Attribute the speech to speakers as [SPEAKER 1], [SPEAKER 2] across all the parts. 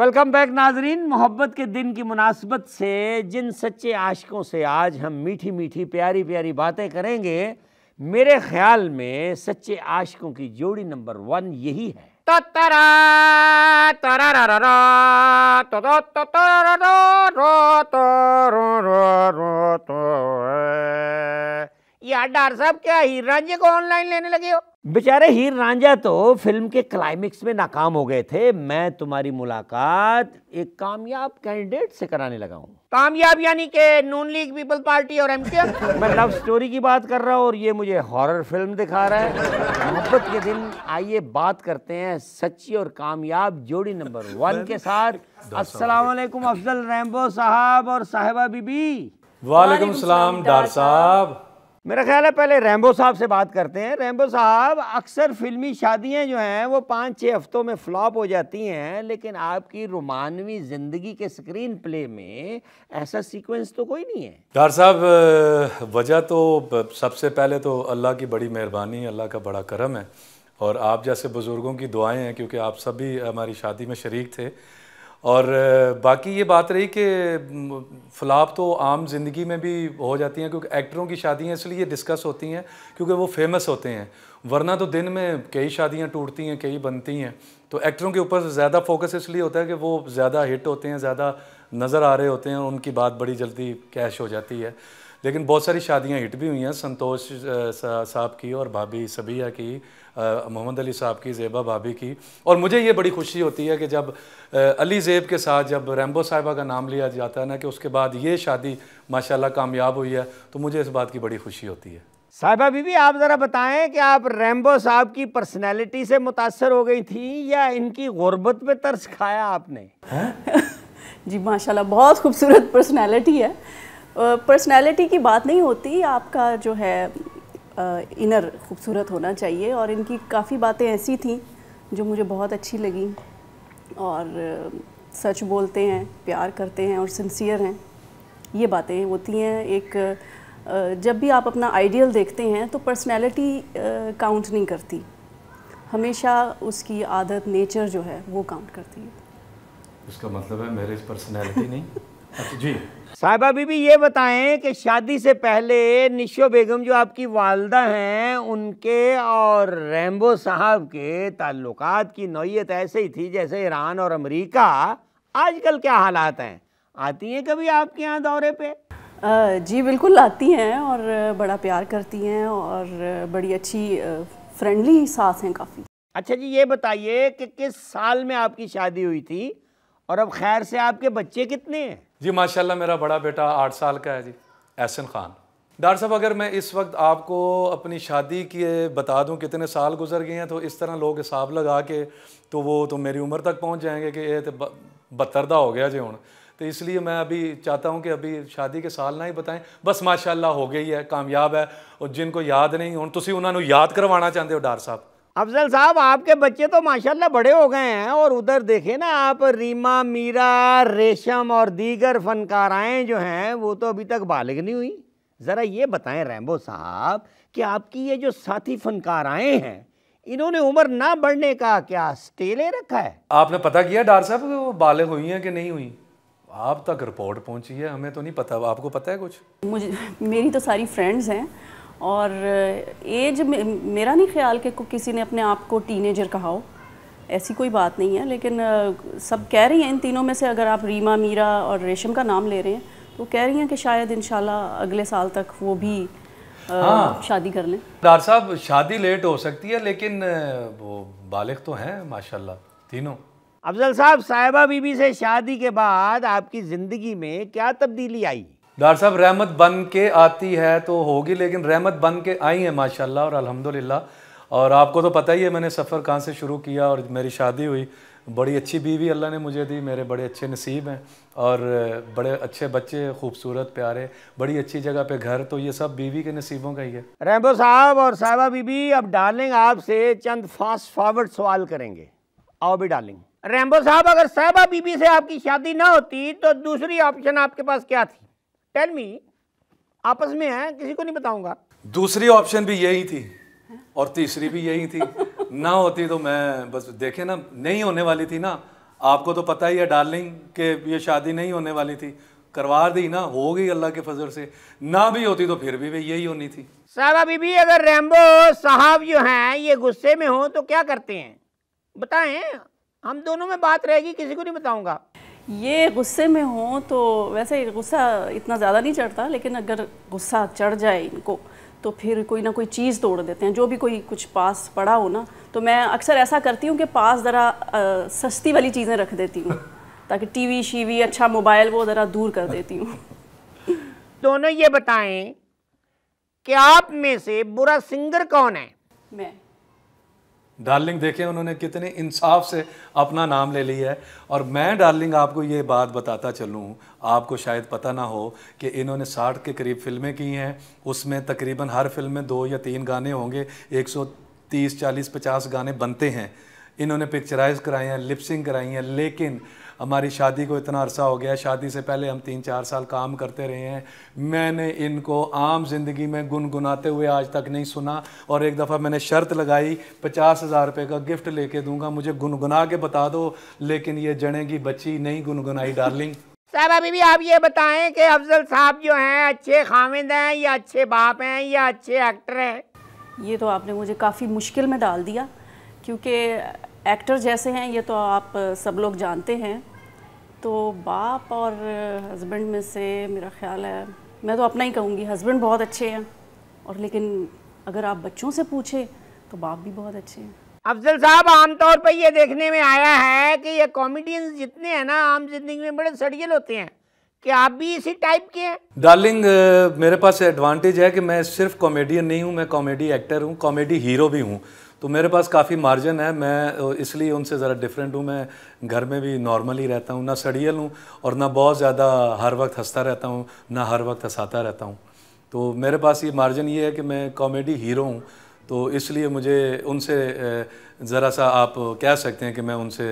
[SPEAKER 1] Welcome back नाजरीन। मोहब्बत के दिन की मुनासबत से जिन सच्चे आशिकों से आज हम मीठी मीठी प्यारी प्यारी बातें करेंगे, मेरे ख्याल में सच्चे आशिकों की जोड़ी नंबर 1 यही है। यार डॉक्टर साहब, क्या हीर रांझे को ऑनलाइन लेने लगे हो? बेचारे हीर रांझा तो फिल्म के क्लाइमेक्स में नाकाम हो गए थे। मैं तुम्हारी मुलाकात एक कामयाब कैंडिडेट से कराने लगा हूँ। कामयाब यानी कि नून लीग, पीपल पार्टी और एमके? मैं लव स्टोरी की बात कर रहा हूँ और ये मुझे हॉरर फिल्म दिखा रहा है। मोहब्बत के दिन आइए बात करते हैं सच्ची और कामयाब जोड़ी नंबर 1 के साथ। अस्सलाम वालेकुम अफजल रैम्बो साहब और साहिबा बीबी।
[SPEAKER 2] वालेकुम सलाम डार साहब।
[SPEAKER 1] मेरा ख्याल है पहले रैम्बो साहब से बात करते हैं। रैम्बो साहब, अक्सर फिल्मी शादियां जो हैं वो 5-6 हफ्तों में फ्लॉप हो जाती हैं, लेकिन आपकी रोमानवी ज़िंदगी के स्क्रीन प्ले में ऐसा सीक्वेंस तो कोई नहीं है।
[SPEAKER 2] डार साहब, वजह तो सबसे पहले तो अल्लाह की बड़ी मेहरबानी, अल्लाह का बड़ा करम है और आप जैसे बुज़ुर्गों की दुआएं हैं, क्योंकि आप सभी हमारी शादी में शरीक थे। और बाकी ये बात रही कि फ्लॉप तो आम ज़िंदगी में भी हो जाती हैं, क्योंकि एक्टरों की शादियां इसलिए डिस्कस होती हैं क्योंकि वो फेमस होते हैं, वरना तो दिन में कई शादियां टूटती हैं, कई बनती हैं। तो एक्टरों के ऊपर ज़्यादा फोकस इसलिए होता है कि वो ज़्यादा हिट होते हैं, ज़्यादा नज़र आ रहे होते हैं, उनकी बात बड़ी जल्दी कैश हो जाती है। लेकिन बहुत सारी शादियां हिट भी हुई हैं, संतोष साहब की और भाभी सबिया की, मोहम्मद अली साहब की, ज़ेबा भाभी की। और मुझे ये बड़ी खुशी होती है कि जब अली ज़ेब के साथ जब रैम्बो साहिबा का नाम लिया जाता है ना, कि उसके बाद ये शादी माशाल्लाह कामयाब हुई है, तो मुझे इस बात की बड़ी खुशी होती है।
[SPEAKER 1] साहिबा बीबी, आप ज़रा बताएं कि आप रैम्बो साहब की पर्सनैलिटी से मुतासर हो गई थी या इनकी गुर्बत पे तरस खाया आपने?
[SPEAKER 3] जी माशाल्लाह, बहुत खूबसूरत पर्सनैलिटी है। पर्सनैलिटी की बात नहीं होती, आपका जो है इनर खूबसूरत होना चाहिए। और इनकी काफ़ी बातें ऐसी थी जो मुझे बहुत अच्छी लगी, और सच बोलते हैं, प्यार करते हैं और सिंसियर हैं, ये बातें होती हैं। एक जब भी आप अपना आइडियल देखते हैं तो पर्सनैलिटी काउंट नहीं करती, हमेशा उसकी आदत, नेचर जो है वो काउंट करती है।
[SPEAKER 2] उसका मतलब है मेरी पर्सनैलिटी नहीं। अच्छा जी
[SPEAKER 1] साहिबा बीबी, ये बताएं कि शादी से पहले निशो बेगम जो आपकी वालदा हैं, उनके और रैम्बो साहब के ताल्लुकात की नौयत ऐसे ही थी जैसे ईरान और अमेरिका। आजकल क्या हालात हैं? आती हैं कभी आपके यहाँ दौरे पे?
[SPEAKER 3] जी बिल्कुल आती हैं और बड़ा प्यार करती हैं और बड़ी अच्छी फ्रेंडली सास हैं काफ़ी।
[SPEAKER 1] अच्छा जी, ये बताइए कि किस साल में आपकी शादी हुई थी और अब खैर से आपके बच्चे कितने हैं?
[SPEAKER 2] जी माशाल्लाह, मेरा बड़ा बेटा 8 साल का है जी, एहसन खान। डॉक्टर साहब, अगर मैं इस वक्त आपको अपनी शादी के बता दूं कितने साल गुजर गए हैं, तो इस तरह लोग हिसाब लगा के तो वो तो मेरी उम्र तक पहुंच जाएंगे कि ये तो 72 हो गया जी हूँ। तो इसलिए मैं अभी चाहता हूं कि अभी शादी के साल ना ही बताएं, बस माशाल्लाह हो गई है, कामयाब है। और जिनको याद नहीं हुण तुसीं उन्होंने याद करवाना चाहते हो डॉक्टर साहब?
[SPEAKER 1] अफजल साहब, आपके बच्चे तो माशाल्लाह बड़े हो गए हैं, और उधर देखें ना आप, रीमा, मीरा, रेशम और दीगर फनकाराएँ जो हैं वो तो अभी तक बालिग नहीं हुई। ज़रा ये बताएं रैम्बो साहब कि आपकी ये जो साथी फनकाराएँ हैं, इन्होंने उम्र ना बढ़ने का क्या स्टे ले रखा है?
[SPEAKER 2] आपने पता किया डॉक्टर साहब कि वो बालिग हुई हैं कि नहीं हुई? आप तक रिपोर्ट पहुँची है, हमें तो नहीं पता। आपको पता है कुछ?
[SPEAKER 3] मुझे, मेरी तो सारी फ्रेंड्स हैं और एज मेरा नहीं ख्याल कि किसी ने अपने आप को टीनेजर कहा हो, ऐसी कोई बात नहीं है। लेकिन सब कह रही हैं, इन तीनों में से अगर आप रीमा, मीरा और रेशम का नाम ले रहे हैं, तो कह रही हैं कि शायद इंशाल्लाह अगले साल तक वो भी शादी कर लें।
[SPEAKER 2] डॉक्टर साहब, शादी लेट हो सकती है लेकिन वो बालिग तो हैं माशाल्लाह तीनों।
[SPEAKER 1] अफजल साहब, साहिबा बीबी से शादी के बाद आपकी ज़िंदगी में क्या तब्दीली आई?
[SPEAKER 2] डॉक्टर साहब, रहमत बन के आती है तो होगी, लेकिन रहमत बन के आई है माशाल्लाह और अल्हम्दुलिल्लाह। और आपको तो पता ही है मैंने सफ़र कहाँ से शुरू किया और मेरी शादी हुई। बड़ी अच्छी बीवी अल्लाह ने मुझे दी, मेरे बड़े अच्छे नसीब हैं और बड़े अच्छे बच्चे, खूबसूरत प्यारे, बड़ी अच्छी जगह पे घर, तो ये सब बीवी के नसीबों का ही है।
[SPEAKER 1] रैम्बो साहब और साहिबा बीबी, अब डार्लिंग आपसे चंद फास्ट फॉरवर्ड सवाल करेंगे। आओ भी डार्लिंग। रैम्बो साहब, अगर साहिबा बीबी से आपकी शादी ना होती तो दूसरी ऑप्शन आपके पास क्या थी? Tell me. आपस में है, किसी को नहीं बताऊंगा।
[SPEAKER 2] दूसरी ऑप्शन भी यही थी और तीसरी भी यही थी। ना होती तो मैं बस देखे ना, नहीं होने वाली थी ना, आपको तो पता ही है डार्लिंग कि ये शादी नहीं होने वाली थी, करवा दी ना, हो गई अल्लाह के फजल से। ना भी होती तो फिर भी यही होनी थी।
[SPEAKER 1] साहिबा बीबी, अगर रैम्बो साहब जो हैं ये गुस्से में हो तो क्या करते हैं, बताएं, हम दोनों में बात रहेगी, किसी को नहीं बताऊंगा।
[SPEAKER 3] ये गुस्से में हो तो वैसे गुस्सा इतना ज़्यादा नहीं चढ़ता, लेकिन अगर गुस्सा चढ़ जाए इनको तो फिर कोई ना कोई चीज़ तोड़ देते हैं। जो भी कोई कुछ पास पड़ा हो ना, तो मैं अक्सर ऐसा करती हूँ कि पास ज़रा सस्ती वाली चीज़ें रख देती हूँ, ताकि टीवी शीवी, अच्छा मोबाइल, वो ज़रा दूर कर देती हूँ।
[SPEAKER 1] दोनों ये बताएं कि आप में से बुरा सिंगर कौन है?
[SPEAKER 3] मैं।
[SPEAKER 2] डार्लिंग देखें उन्होंने कितने इंसाफ से अपना नाम ले लिया है। और मैं डार्लिंग आपको ये बात बताता चलूँ, आपको शायद पता ना हो कि इन्होंने 60 के करीब फिल्में की हैं, उसमें तकरीबन हर फिल्म में 2 या 3 गाने होंगे, 130, 40, 50 गाने बनते हैं। इन्होंने पिक्चराइज कराए हैं, लिपसिंग कराई हैं, लेकिन हमारी शादी को इतना अरसा हो गया, शादी से पहले हम 3-4 साल काम करते रहे हैं, मैंने इनको आम जिंदगी में गुनगुनाते हुए आज तक नहीं सुना। और एक दफ़ा मैंने शर्त लगाई 50,000 रुपये का गिफ्ट लेके दूंगा, मुझे गुनगुना के बता दो, लेकिन ये जने की बच्ची नहीं गुनगुनाई डार्लिंग।
[SPEAKER 1] साहिबा बीबी, आप ये बताएं कि अफजल साहब जो हैं अच्छे खामिद हैं या अच्छे बाप हैं या अच्छे एक्टर हैं? ये
[SPEAKER 3] तो आपने मुझे काफ़ी मुश्किल में डाल दिया, क्योंकि एक्टर जैसे हैं ये तो आप सब लोग जानते हैं। तो बाप और हस्बैंड में से मेरा ख्याल है, मैं तो अपना ही कहूँगी, हस्बैंड बहुत अच्छे हैं, और लेकिन अगर आप बच्चों से पूछे तो बाप भी बहुत अच्छे हैं।
[SPEAKER 1] अफजल साहब, आमतौर पर ये देखने में आया है कि ये कॉमेडियंस जितने हैं ना आम जिंदगी में बड़े सड़ियल होते हैं, कि आप भी इसी टाइप के हैं?
[SPEAKER 2] डार्लिंग, मेरे पास एडवांटेज है कि मैं सिर्फ कॉमेडियन नहीं हूँ, मैं कॉमेडी एक्टर हूँ, कॉमेडी हीरो भी हूँ, तो मेरे पास काफ़ी मार्जिन है। मैं इसलिए उनसे ज़रा डिफरेंट हूँ। मैं घर में भी नॉर्मल ही रहता हूँ, ना सड़ियल हूँ और ना बहुत ज़्यादा हर वक्त हंसता रहता हूँ, ना हर वक्त हंसाता रहता हूँ। तो मेरे पास ये मार्जिन ये है कि मैं कॉमेडी हीरो हूँ, तो इसलिए मुझे उनसे ज़रा सा आप कह सकते हैं कि मैं उनसे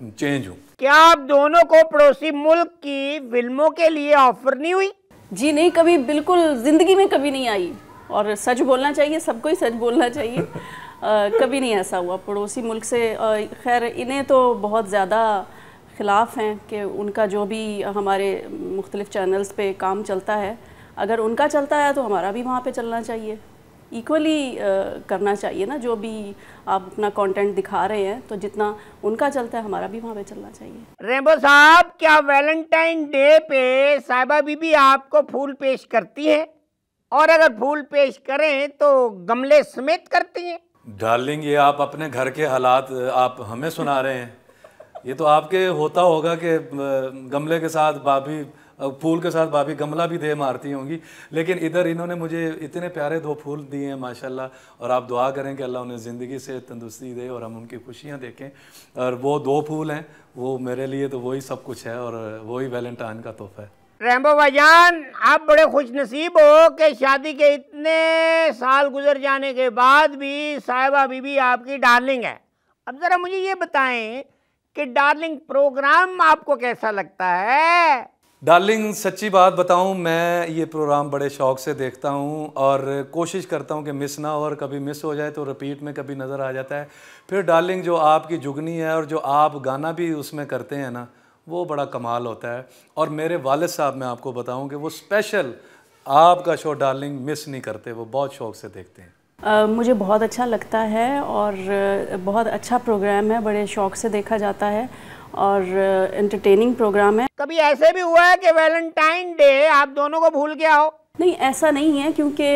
[SPEAKER 2] चेंज हूँ।
[SPEAKER 1] क्या आप दोनों को पड़ोसी मुल्क की फिल्मों के लिए ऑफर नहीं हुई?
[SPEAKER 3] जी नहीं, कभी, बिल्कुल ज़िंदगी में कभी नहीं आई। और सच बोलना चाहिए, सबको ही सच बोलना चाहिए। कभी नहीं ऐसा हुआ पड़ोसी मुल्क से। खैर, इन्हें तो बहुत ज़्यादा ख़िलाफ़ हैं कि उनका जो भी हमारे मुख्तलिफ़ चैनल्स पे काम चलता है, अगर उनका चलता है तो हमारा भी वहाँ पे चलना चाहिए, इक्वली करना चाहिए ना। जो भी आप अपना कंटेंट दिखा रहे हैं, तो जितना उनका चलता है हमारा भी वहाँ पे चलना चाहिए।
[SPEAKER 1] रैम्बो साहब, क्या वैलेंटाइन डे पे साहिबा बीबी आपको फूल पेश करती हैं? और अगर फूल पेश करें तो गमले समेत करती हैं?
[SPEAKER 2] डार्लिंग, ये आप अपने घर के हालात आप हमें सुना रहे हैं। ये तो आपके होता होगा कि गमले के साथ भाभी, फूल के साथ भाभी गमला भी दे मारती होंगी, लेकिन इधर इन्होंने मुझे इतने प्यारे 2 फूल दिए हैं माशाल्लाह। और आप दुआ करें कि अल्लाह उन्हें ज़िंदगी से तंदुरुस्ती दे और हम उनकी खुशियाँ देखें। और वो 2 फूल हैं, वो मेरे लिए तो वही सब कुछ है और वही वैलेंटाइन का तोहफा है।
[SPEAKER 1] रैम्बो भाईजान, आप बड़े खुश नसीब हो कि शादी के इतने साल गुजर जाने के बाद भी साहिबा बीबी आपकी डार्लिंग है। अब ज़रा मुझे ये बताएं कि डार्लिंग प्रोग्राम आपको कैसा लगता है?
[SPEAKER 2] डार्लिंग, सच्ची बात बताऊं, मैं ये प्रोग्राम बड़े शौक़ से देखता हूं और कोशिश करता हूं कि मिस ना हो, और कभी मिस हो जाए तो रिपीट में कभी नज़र आ जाता है। फिर डार्लिंग, जो आपकी जुगनी है और जो आप गाना भी उसमें करते हैं ना, वो बड़ा कमाल होता है। और मेरे वालिद साहब, मैं आपको बताऊं कि वो स्पेशल आपका शो डार्लिंग मिस नहीं करते, वो बहुत शौक़ से देखते हैं।
[SPEAKER 3] मुझे बहुत अच्छा लगता है और बहुत अच्छा प्रोग्राम है, बड़े शौक़ से देखा जाता है और एंटरटेनिंग प्रोग्राम है।
[SPEAKER 1] कभी ऐसे भी हुआ है कि वैलेंटाइन डे आप दोनों को भूल गया हो?
[SPEAKER 3] नहीं, ऐसा नहीं है, क्योंकि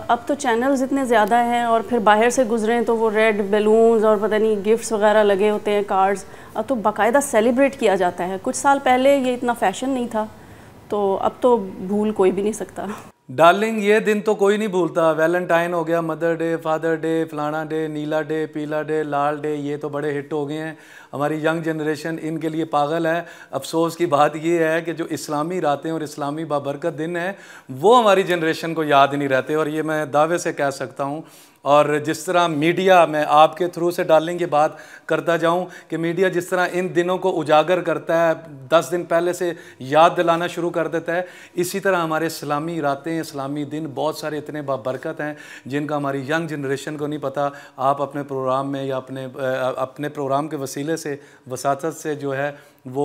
[SPEAKER 3] अब तो चैनल्स इतने ज़्यादा हैं और फिर बाहर से गुजरें तो वो रेड बैलून्स और पता नहीं गिफ्ट्स वगैरह लगे होते हैं, कार्ड्स। अब तो बाकायदा सेलिब्रेट किया जाता है। कुछ साल पहले ये इतना फैशन नहीं था, तो अब तो भूल कोई भी नहीं सकता।
[SPEAKER 2] डार्लिंग, ये दिन तो कोई नहीं भूलता। वैलेंटाइन हो गया, मदर डे, फादर डे, फलाना डे, नीला डे, पीला डे, लाल डे, ये तो बड़े हिट हो गए हैं। हमारी यंग जनरेशन इनके लिए पागल है। अफसोस की बात ये है कि जो इस्लामी रातें और इस्लामी बाबरकत दिन हैं, वो हमारी जनरेशन को याद नहीं रहते। और ये मैं दावे से कह सकता हूँ और जिस तरह मीडिया, मैं आपके थ्रू से डालने की बात करता जाऊं कि मीडिया जिस तरह इन दिनों को उजागर करता है, 10 दिन पहले से याद दिलाना शुरू कर देता है, इसी तरह हमारे इस्लामी रातें, इस्लामी दिन बहुत सारे इतने बाबरकत हैं जिनका हमारी यंग जनरेशन को नहीं पता। आप अपने प्रोग्राम में या अपने प्रोग्राम के वसीले से, वसातत से जो है वो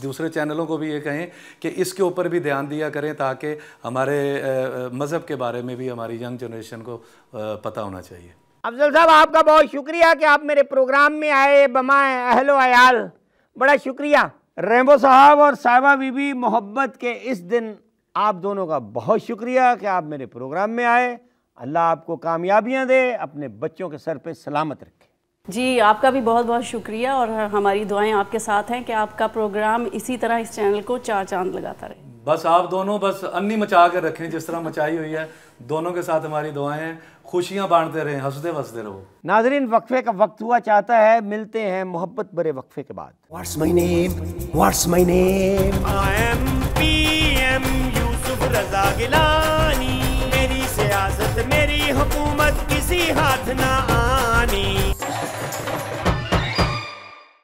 [SPEAKER 2] दूसरे चैनलों को भी ये कहें कि इसके ऊपर भी ध्यान दिया करें, ताकि हमारे मज़हब के बारे में भी हमारी यंग जनरेशन को पता होना चाहिए।
[SPEAKER 1] अफजल साहब, आपका बहुत शुक्रिया कि आप मेरे प्रोग्राम में आए, बमाए अहलो अयाल, बड़ा शुक्रिया। रेम्बो साहब और साहिबा बीबी, मोहब्बत के इस दिन आप दोनों का बहुत शुक्रिया कि आप मेरे प्रोग्राम में आए। अल्लाह आपको कामयाबियाँ दे, अपने बच्चों के सर पे सलामत रखे।
[SPEAKER 3] जी, आपका भी बहुत बहुत शुक्रिया और हमारी दुआएं आपके साथ हैं कि आपका प्रोग्राम इसी तरह इस चैनल को 4 चांद लगाता रहे।
[SPEAKER 2] बस आप दोनों बस अन्नी मचा कर रखें जिस तरह मचाई हुई है। दोनों के साथ हमारी दुआएं हैं, खुशियां बांटते रहें, हंसते वसते रहो।
[SPEAKER 1] नाजरीन, वक्फे का वक्त हुआ चाहता है, मिलते हैं मोहब्बत भरे वक्फे के बाद।
[SPEAKER 4] What's my name? What's my name?
[SPEAKER 5] I am PM Yusuf रजा गिलानी, मेरी सियासत मेरी हुकूमत किसी हाथ ना आनी।